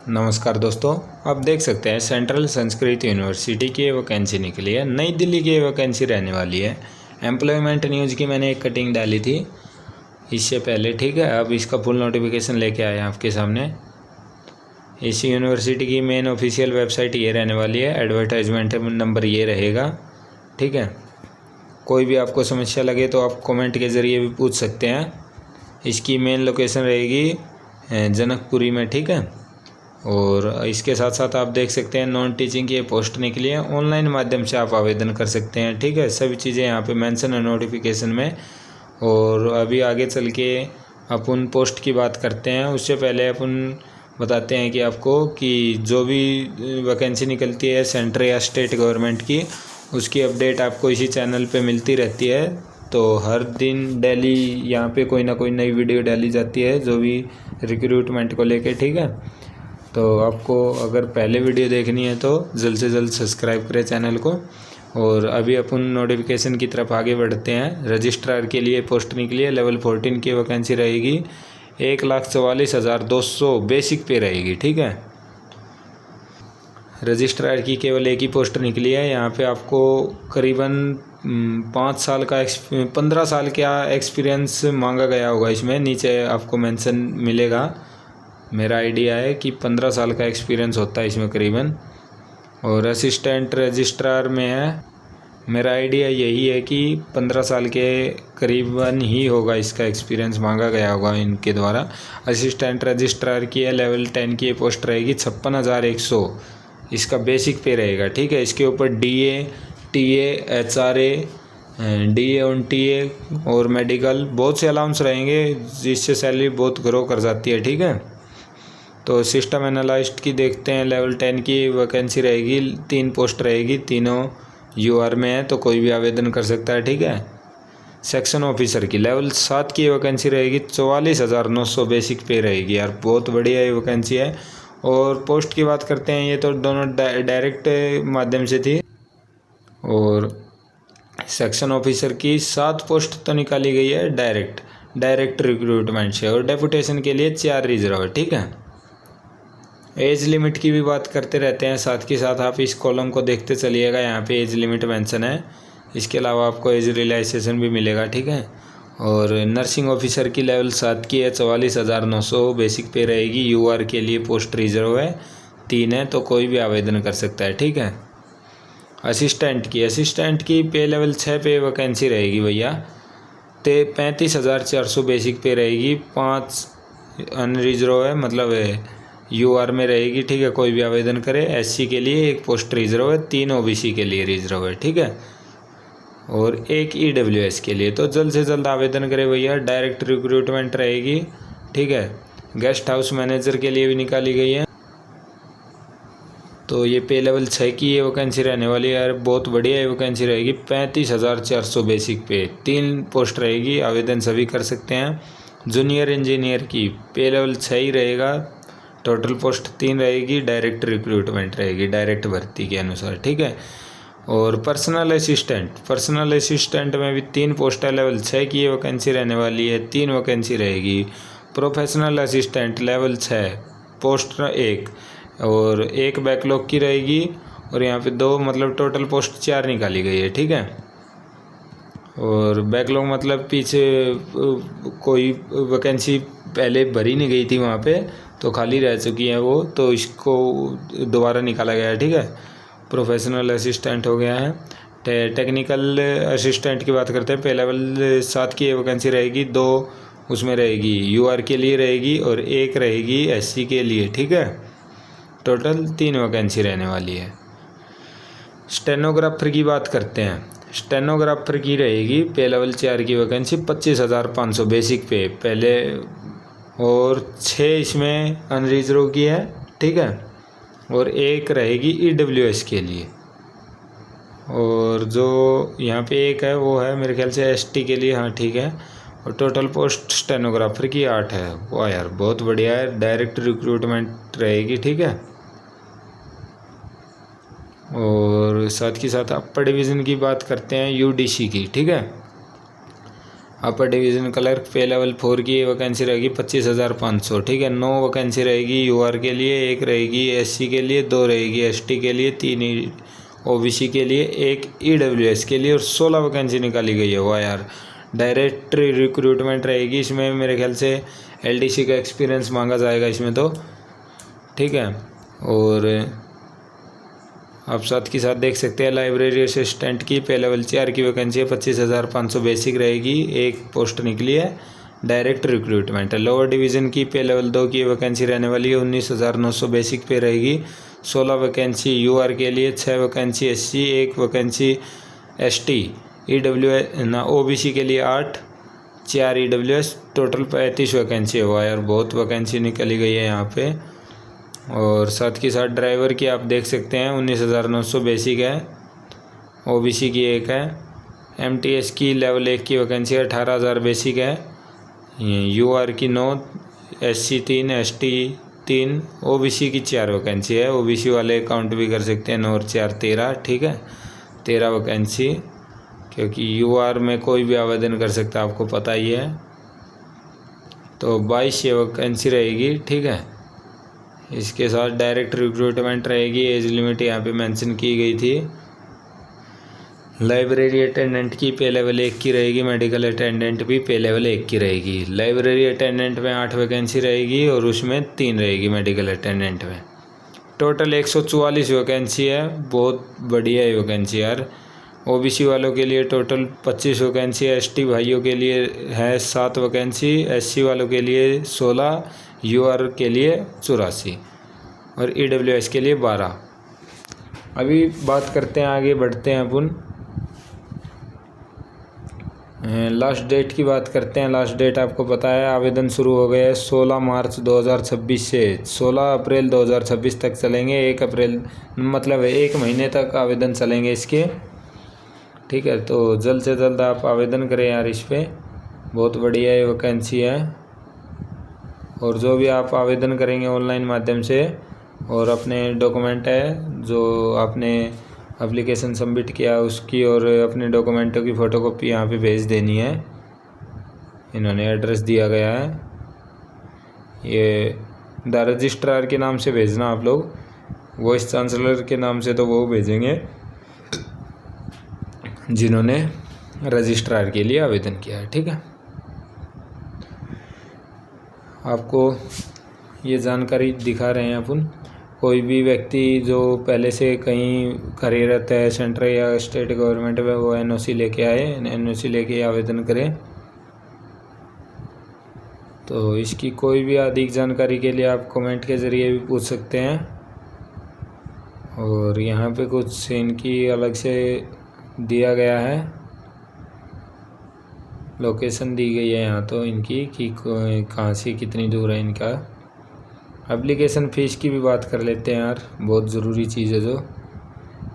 नमस्कार दोस्तों, आप देख सकते हैं सेंट्रल संस्कृत यूनिवर्सिटी की वैकेंसी निकली है। नई दिल्ली की वैकेंसी रहने वाली है। एम्प्लॉयमेंट न्यूज़ की मैंने एक कटिंग डाली थी इससे पहले, ठीक है। अब इसका फुल नोटिफिकेशन लेके आए हैं आपके सामने। इस यूनिवर्सिटी की मेन ऑफिशियल वेबसाइट ये रहने वाली है। एडवर्टाइजमेंट नंबर ये रहेगा, ठीक है। कोई भी आपको समस्या लगे तो आप कमेंट के ज़रिए भी पूछ सकते हैं। इसकी मेन लोकेशन रहेगी जनकपुरी में, ठीक है। और इसके साथ साथ आप देख सकते हैं नॉन टीचिंग की ये पोस्ट निकली है। ऑनलाइन माध्यम से आप आवेदन कर सकते हैं, ठीक है। सभी चीज़ें यहाँ पे मेंशन है नोटिफिकेशन में। और अभी आगे चल के अपन पोस्ट की बात करते हैं। उससे पहले अपन बताते हैं कि आपको कि जो भी वैकेंसी निकलती है सेंट्रल या स्टेट गवर्नमेंट की, उसकी अपडेट आपको इसी चैनल पे मिलती रहती है। तो हर दिन डेली यहाँ पे कोई ना कोई नई वीडियो डाली जाती है जो भी रिक्रूटमेंट को लेके, ठीक है। तो आपको अगर पहले वीडियो देखनी है तो जल्द से जल्द सब्सक्राइब करें चैनल को। और अभी अपन नोटिफिकेशन की तरफ आगे बढ़ते हैं। रजिस्ट्रार के लिए पोस्ट निकली है। लेवल 14 की वैकेंसी रहेगी। 1,44,200 बेसिक पे रहेगी, ठीक है। रजिस्ट्रार की केवल एक ही पोस्ट निकली है। यहाँ पे आपको करीबन 15 साल का एक्सपीरियंस मांगा गया होगा। इसमें नीचे आपको मेंशन मिलेगा। मेरा आइडिया है कि 15 साल का एक्सपीरियंस होता है इसमें करीबन। और असिस्टेंट रजिस्ट्रार में है, मेरा आइडिया यही है कि 15 साल के करीबन ही होगा इसका एक्सपीरियंस मांगा गया होगा इनके द्वारा। असिस्टेंट रजिस्ट्रार की है, लेवल 10 की पोस्ट रहेगी। 56,100 इसका बेसिक पे रहेगा, ठीक है। इसके ऊपर DA, TA, HRA, DA on TA और मेडिकल बहुत से अलाउंस रहेंगे, जिससे सैलरी बहुत ग्रो कर जाती है, ठीक है। तो सिस्टम एनालिस्ट की देखते हैं। लेवल 10 की वैकेंसी रहेगी। 3 पोस्ट रहेगी, तीनों UR में है, तो कोई भी आवेदन कर सकता है, ठीक है। सेक्शन ऑफिसर की लेवल 7 की वैकेंसी रहेगी। 44,900 बेसिक पे रहेगी। यार बहुत बढ़िया ये वैकेंसी है। और पोस्ट की बात करते हैं, ये तो दोनों डायरेक्ट माध्यम से थी। और सेक्शन ऑफिसर की 7 पोस्ट तो निकाली गई है डायरेक्ट रिक्रूटमेंट से। और डेपुटेशन के लिए 4 रिजर्व है, ठीक है। एज लिमिट की भी बात करते रहते हैं, साथ के साथ आप इस कॉलम को देखते चलिएगा। यहाँ पे एज लिमिट मेंशन है। इसके अलावा आपको एज रियलाइजेशन भी मिलेगा, ठीक है। और नर्सिंग ऑफिसर की लेवल 7 की है। 44,900 बेसिक पे रहेगी। UR के लिए पोस्ट रिजर्व है, 3 है, तो कोई भी आवेदन कर सकता है, ठीक है। असिस्टेंट की पे लेवल 6 पे वैकेंसी रहेगी भैया। 35,400 बेसिक पे रहेगी। 5 अनरिजर्व है, मतलब UR में रहेगी, ठीक है। कोई भी आवेदन करे। SC के लिए 1 पोस्ट रिजर्व है। 3 OBC के लिए रिजर्व है, ठीक है। और 1 EWS के लिए। तो जल्द से जल्द आवेदन करें भैया। डायरेक्ट रिक्रूटमेंट रहेगी, ठीक है। गेस्ट हाउस मैनेजर के लिए भी निकाली गई है। तो ये पे लेवल 6 की ये वैकेंसी रहने वाली है। यार बहुत बढ़िया ये वैकेंसी रहेगी। 35,400 बेसिक पे, 3 पोस्ट रहेगी। आवेदन सभी कर सकते हैं। जूनियर इंजीनियर की पे लेवल 6 ही रहेगा। टोटल पोस्ट 3 रहेगी। डायरेक्ट रिक्रूटमेंट रहेगी, डायरेक्ट भर्ती के अनुसार, ठीक है। और पर्सनल असिस्टेंट में भी 3 पोस्ट है। लेवल 6 की ये वैकेंसी रहने वाली है। 3 वैकेंसी रहेगी। प्रोफेशनल असिस्टेंट लेवल 6 पोस्ट 1 और 1 बैकलॉग की रहेगी। और यहाँ पे 2, मतलब टोटल पोस्ट 4 निकाली गई है, ठीक है। और बैकलॉग मतलब पीछे कोई वैकेंसी पहले भरी नहीं गई थी, वहाँ पे तो खाली रह चुकी है वो, तो इसको दोबारा निकाला गया है, ठीक है। प्रोफेशनल असिस्टेंट हो गया है। टेक्निकल असिस्टेंट की बात करते हैं। पे लेवल 7 की वैकेंसी रहेगी। 2 उसमें रहेगी UR के लिए रहेगी और 1 रहेगी SC के लिए, ठीक है। टोटल 3 वैकेंसी रहने वाली है। स्टेनोग्राफर की बात करते हैं। स्टेनोग्राफर की रहेगी पे लेवल 4 की वैकेंसी। 25,500 बेसिक पे पहले। और 6 इसमें अनरिजर्व की है, ठीक है। और 1 रहेगी EWS के लिए। और जो यहाँ पे 1 है वो है मेरे ख्याल से ST के लिए, हाँ ठीक है। और टोटल पोस्ट स्टेनोग्राफर की 8 है। वाह यार बहुत बढ़िया है। डायरेक्ट रिक्रूटमेंट रहेगी, ठीक है। और साथ के साथ अपर डिवीज़न की बात करते हैं UDC की, ठीक है। अपर डिवीज़न क्लर्क पे लेवल 4 की वैकेंसी रहेगी 25,500, ठीक है। 9 वैकेंसी रहेगी यूआर के लिए, 1 रहेगी एससी के लिए, 2 रहेगी एसटी के लिए, 3 ओबीसी के लिए, 1 ईडब्ल्यूएस के लिए और 16 वैकेंसी निकाली गई है। वाह यार, डायरेक्ट रिक्रूटमेंट रहेगी इसमें। मेरे ख्याल से एलडीसी का एक्सपीरियंस मांगा जाएगा इसमें तो, ठीक है। और आप साथ के साथ देख सकते हैं लाइब्रेरी असिस्टेंट की पे लेवल 4 की वैकेंसी है, 25,500 बेसिक रहेगी, 1 पोस्ट निकली है, डायरेक्ट रिक्रूटमेंट है। लोअर डिवीज़न की पे लेवल 2 की वैकेंसी रहने वाली है, 19,900 बेसिक पे रहेगी, 16 वैकेंसी यूआर के लिए, 6 vacancy SC, 1 vacancy ST, OBC के लिए 8, 4 ईडब्ल्यूएस, टोटल 35 वैकेंसी है। वाह यार, बहुत वैकेंसी निकली गई है यहाँ पे। और साथ के साथ ड्राइवर की आप देख सकते हैं 19,900 बेसिक है, ओबीसी की 1 है, एमटीएस की लेवल 1 की वैकेंसी 18,000 बेसिक है, यूआर की 9, एससी 3, एसटी 3, ओबीसी की 4 वैकेंसी है। ओबीसी वाले काउंट भी कर सकते हैं, 9 और 4 13, ठीक है, 13 वैकेंसी, क्योंकि यूआर में कोई भी आवेदन कर सकता है, आपको पता ही है। तो 22 ये वैकेंसी रहेगी, ठीक है। इसके साथ डायरेक्ट रिक्रूटमेंट रहेगी। एज लिमिट यहाँ पे मेंशन की गई थी। लाइब्रेरी अटेंडेंट की पे लेवल 1 की रहेगी, मेडिकल अटेंडेंट भी पे लेवल 1 की रहेगी। लाइब्रेरी अटेंडेंट में 8 वैकेंसी रहेगी और उसमें 3 रहेगी मेडिकल अटेंडेंट में। टोटल 144 वैकेंसी है, बहुत बढ़िया है वैकेंसी यार। ओबीसी वालों के लिए टोटल 25 वैकेंसी है, एसटी भाइयों के लिए है 7 वैकेंसी, एससी वालों के लिए 16, यूआर के लिए 84 और ईडब्ल्यूएस के लिए 12। अभी बात करते हैं, आगे बढ़ते हैं अपन लास्ट डेट की बात करते हैं। लास्ट डेट आपको पता है, आवेदन शुरू हो गए 16 मार्च 2026 से 16 अप्रैल 2026 तक चलेंगे। 1 अप्रैल मतलब 1 महीने तक आवेदन चलेंगे इसके, ठीक है। तो जल्द से जल्द आप आवेदन करें यार, इस पर बहुत बढ़िया ये वैकेंसी है। और जो भी आप आवेदन करेंगे ऑनलाइन माध्यम से और अपने डॉक्यूमेंट है जो आपने एप्लीकेशन सबमिट किया उसकी और अपने डॉक्यूमेंटों की फ़ोटोकॉपी यहाँ पे भेज देनी है। इन्होंने एड्रेस दिया गया है, ये द रजिस्ट्रार के नाम से भेजना आप लोग, वाइस चांसलर के नाम से तो वो भेजेंगे जिन्होंने रजिस्ट्रार के लिए आवेदन किया है, ठीक है। आपको ये जानकारी दिखा रहे हैं अपन। कोई भी व्यक्ति जो पहले से कहीं कार्यरत है सेंट्रल या स्टेट गवर्नमेंट में, वो एनओसी लेके आए, एनओसी लेके आवेदन करें। तो इसकी कोई भी अधिक जानकारी के लिए आप कमेंट के ज़रिए भी पूछ सकते हैं। और यहाँ पे कुछ इनकी अलग से दिया गया है, लोकेशन दी गई है यहाँ तो इनकी कि कहाँ से कितनी दूर है इनका। एप्लीकेशन फ़ीस की भी बात कर लेते हैं यार, बहुत ज़रूरी चीज़ है। जो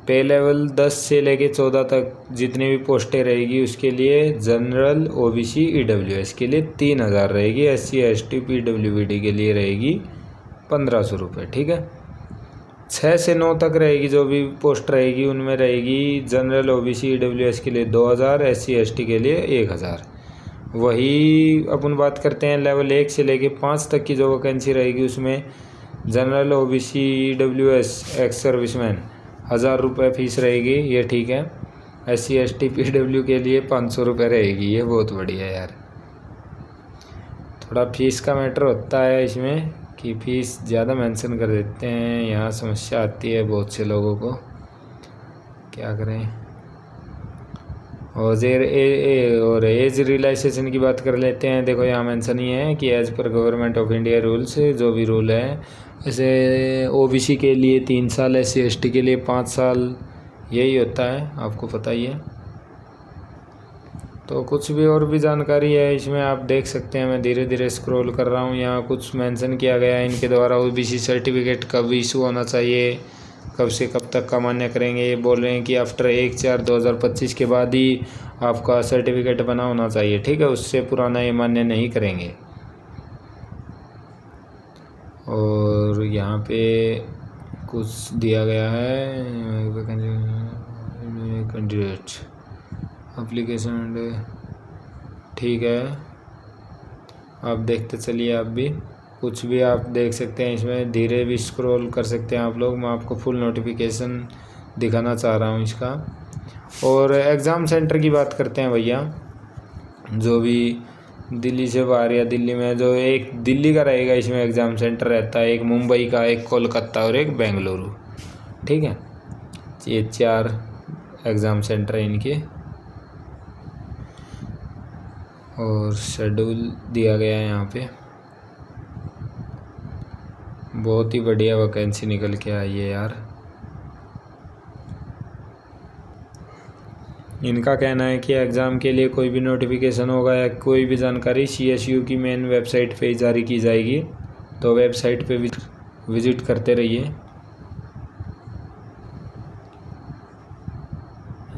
पे लेवल 10 से लेके 14 तक जितनी भी पोस्टें रहेगी उसके लिए जनरल, ओबीसी, ईडब्ल्यूएस के लिए 3,000 रहेगी, एससी, एसटी, पीडब्ल्यूबीडी के लिए रहेगी 1,500 रुपये, ठीक है। 6 से 9 तक रहेगी जो भी पोस्ट रहेगी, उनमें रहेगी जनरल, ओबीसी, ईडब्ल्यूएस के लिए 2,000, एससी, एसटी के लिए 1,000। वही अपन बात करते हैं लेवल 1 से लेके 5 तक की जो वैकेंसी रहेगी, उसमें general, OBC, EWS, ex serviceman 1,000 रुपये फ़ीस रहेगी, ये ठीक है। एससी, एसटी, पीडब्ल्यू के लिए 500 रुपये रहेगी, ये बहुत बढ़िया है यार। थोड़ा फीस का मैटर होता है इसमें कि फ़ीस ज़्यादा मेंशन कर देते हैं, यहाँ समस्या आती है बहुत से लोगों को, क्या करें। और एज रिलैक्सेशन की बात कर लेते हैं। देखो यहाँ मेंशन ही है कि as per government of India rules, जो भी रूल है, जैसे ओबीसी के लिए 3 साल, एससी एसटी के लिए 5 साल, यही होता है, आपको पता ही है। तो कुछ भी और भी जानकारी है इसमें आप देख सकते हैं। मैं धीरे धीरे स्क्रॉल कर रहा हूँ, यहाँ कुछ मेंशन किया गया है इनके द्वारा ओबीसी सर्टिफिकेट कब इशू होना चाहिए, कब से कब तक का मान्य करेंगे। ये बोल रहे हैं कि आफ्टर 1/4/2025 के बाद ही आपका सर्टिफिकेट बना होना चाहिए, ठीक है, उससे पुराना ये मान्य नहीं करेंगे। और यहाँ पे कुछ दिया गया है, कैंडिडेट एप्लीकेशन, ठीक है, आप देखते चलिए। आप भी कुछ भी आप देख सकते हैं इसमें, धीरे भी स्क्रॉल कर सकते हैं आप लोग। मैं आपको फुल नोटिफिकेशन दिखाना चाह रहा हूँ इसका। और एग्ज़ाम सेंटर की बात करते हैं भैया, जो भी दिल्ली से बाहर या दिल्ली में, जो एक दिल्ली का रहेगा इसमें एग्ज़ाम सेंटर रहता है, एक मुंबई का, एक कोलकाता और एक बेंगलुरु। ठीक है, ये 4 एग्ज़ाम सेंटर है इनके। और शेड्यूल दिया गया है यहाँ पे। बहुत ही बढ़िया वैकेंसी निकल के आई है यार। इनका कहना है कि एग्ज़ाम के लिए कोई भी नोटिफिकेशन होगा या कोई भी जानकारी CSU की मेन वेबसाइट पे जारी की जाएगी, तो वेबसाइट पे विजिट करते रहिए।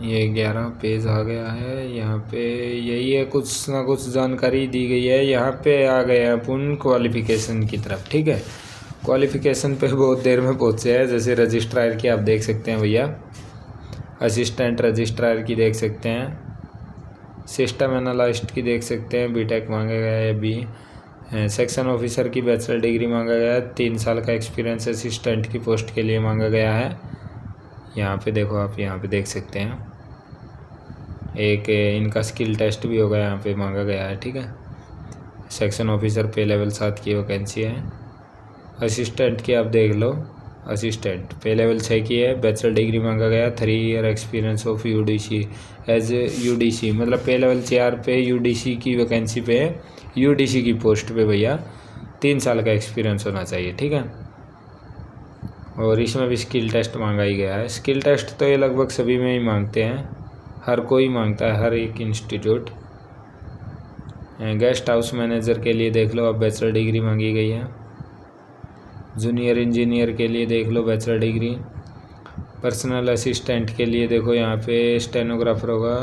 ये 11 पेज आ गया है यहाँ पे। यही है, कुछ ना कुछ जानकारी दी गई है। यहाँ पे आ गए अपन क्वालिफ़िकेशन की तरफ। ठीक है, क्वालिफ़िकेशन पे बहुत देर में पहुँचे हैं। जैसे रजिस्ट्रार की आप देख सकते हैं भैया, असिस्टेंट रजिस्ट्रार की देख सकते हैं, सिस्टम एनालिस्ट की देख सकते हैं, बीटेक मांगा गया है अभी। सेक्शन ऑफिसर की बैचलर डिग्री मांगा गया है, 3 साल का एक्सपीरियंस असिस्टेंट की पोस्ट के लिए मांगा गया है। यहाँ पे देखो, आप यहाँ पे देख सकते हैं। एक इनका स्किल टेस्ट भी होगा, यहाँ पे मांगा गया है। ठीक है, सेक्शन ऑफिसर पे लेवल 7 की वैकेंसी है। असिस्टेंट की आप देख लो, असिस्टेंट पे लेवल 6 की है, बैचलर डिग्री मांगा गया, 3 year experience of UDC as UDC, मतलब पे लेवल 4 पे UDC की वैकेंसी पे है। UDC की पोस्ट पे भैया 3 साल का एक्सपीरियंस होना चाहिए। ठीक है, और इसमें भी स्किल टेस्ट मांगा ही गया है। स्किल टेस्ट तो ये लगभग सभी में ही मांगते हैं, हर कोई मांगता है, हर एक इंस्टीट्यूट। गेस्ट हाउस मैनेजर के लिए देख लो, अब बैचलर डिग्री मांगी गई है। जूनियर इंजीनियर के लिए देख लो बैचलर डिग्री। पर्सनल असिस्टेंट के लिए देखो, यहाँ पे स्टेनोग्राफर होगा,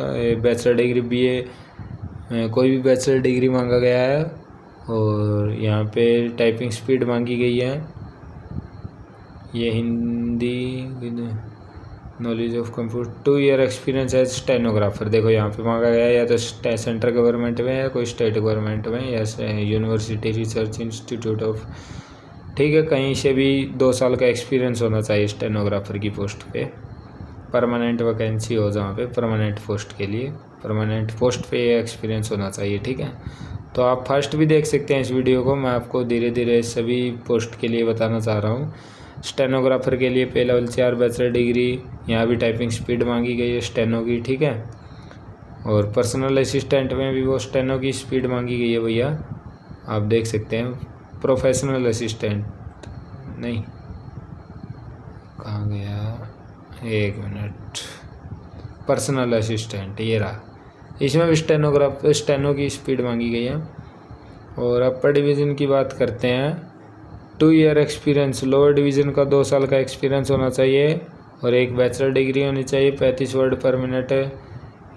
बैचलर डिग्री BA कोई भी बैचलर डिग्री मांगा गया है। और यहाँ पे टाइपिंग स्पीड मांगी गई है। ये Hindi, knowledge of computer, 2 year experience as stenographer देखो यहाँ पे मांगा गया है, या तो सेंट्रल गवर्नमेंट में या कोई स्टेट गवर्नमेंट में, या यूनिवर्सिटी रिसर्च इंस्टीट्यूट ऑफ। ठीक है, कहीं से भी 2 साल का एक्सपीरियंस होना चाहिए स्टेनोग्राफर की पोस्ट पे। परमानेंट वैकेंसी हो जहाँ पे, परमानेंट पोस्ट के लिए, परमानेंट पोस्ट पे एक्सपीरियंस होना चाहिए। ठीक है, तो आप फर्स्ट भी देख सकते हैं इस वीडियो को। मैं आपको धीरे धीरे सभी पोस्ट के लिए बताना चाह रहा हूँ। स्टेनोग्राफर के लिए पे लेवल 4 बैचलर डिग्री, यहाँ भी टाइपिंग स्पीड मांगी गई है स्टेनो की। ठीक है, और पर्सनल असिस्टेंट में भी वो स्टेनो की स्पीड मांगी गई है भैया, आप देख सकते हैं। प्रोफेशनल असिस्टेंट नहीं, कहाँ गया, 1 मिनट, पर्सनल असिस्टेंट ये रहा, इसमें भी स्टेनो की स्पीड मांगी गई है। और अपर डिवीज़न की बात करते हैं, 2 ईयर एक्सपीरियंस, लोअर डिवीज़न का 2 साल का एक्सपीरियंस होना चाहिए, और एक बैचलर डिग्री होनी चाहिए, 35 वर्ड पर मिनट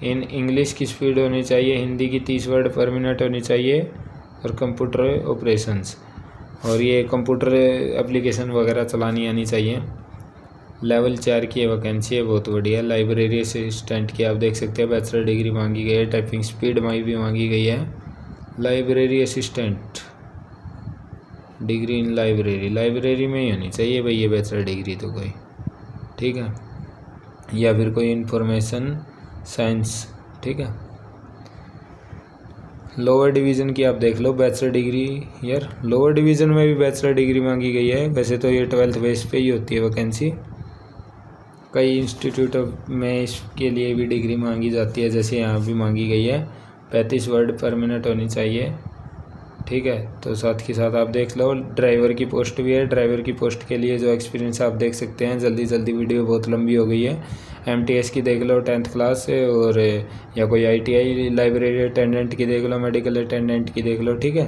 इन इंग्लिश की स्पीड होनी चाहिए, हिंदी की 30 वर्ड पर मिनट होनी चाहिए, और कंप्यूटर ऑपरेशंस, और ये कंप्यूटर एप्लीकेशन वगैरह चलानी आनी चाहिए। लेवल 4 की वैकेंसी है, बहुत बढ़िया। लाइब्रेरी असिस्टेंट की आप देख सकते हैं, बैचलर डिग्री मांगी गई है, टाइपिंग स्पीड भी मांगी गई है। Library assistant degree in library में ही होनी चाहिए भाई ये बैचलर डिग्री तो कोई। ठीक है, या फिर कोई इंफॉर्मेशन साइंस। ठीक है, लोअर डिवीज़न की आप देख लो बैचलर डिग्री, यार लोअर डिवीज़न में भी बैचलर डिग्री मांगी गई है। वैसे तो ये 12th बेस पे ही होती है वैकेंसी, कई इंस्टीट्यूट में इसके लिए भी डिग्री मांगी जाती है, जैसे यहाँ भी मांगी गई है। 35 वर्ड पर मिनट होनी चाहिए। ठीक है, तो साथ के साथ आप देख लो ड्राइवर की पोस्ट भी है। ड्राइवर की पोस्ट के लिए जो एक्सपीरियंस आप देख सकते हैं, जल्दी वीडियो बहुत लंबी हो गई है। MTS की देख लो 10th क्लास, और या कोई ITI लाइब्रेरी अटेंडेंट की देख लो, मेडिकल अटेंडेंट की देख लो। ठीक है,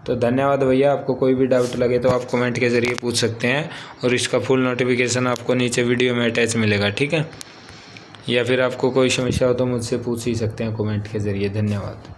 तो धन्यवाद भैया। आपको कोई भी डाउट लगे तो आप कमेंट के ज़रिए पूछ सकते हैं, और इसका फुल नोटिफिकेशन आपको नीचे वीडियो में अटैच मिलेगा। ठीक है, या फिर आपको कोई समस्या हो तो मुझसे पूछ ही सकते हैं कमेंट के ज़रिए। धन्यवाद।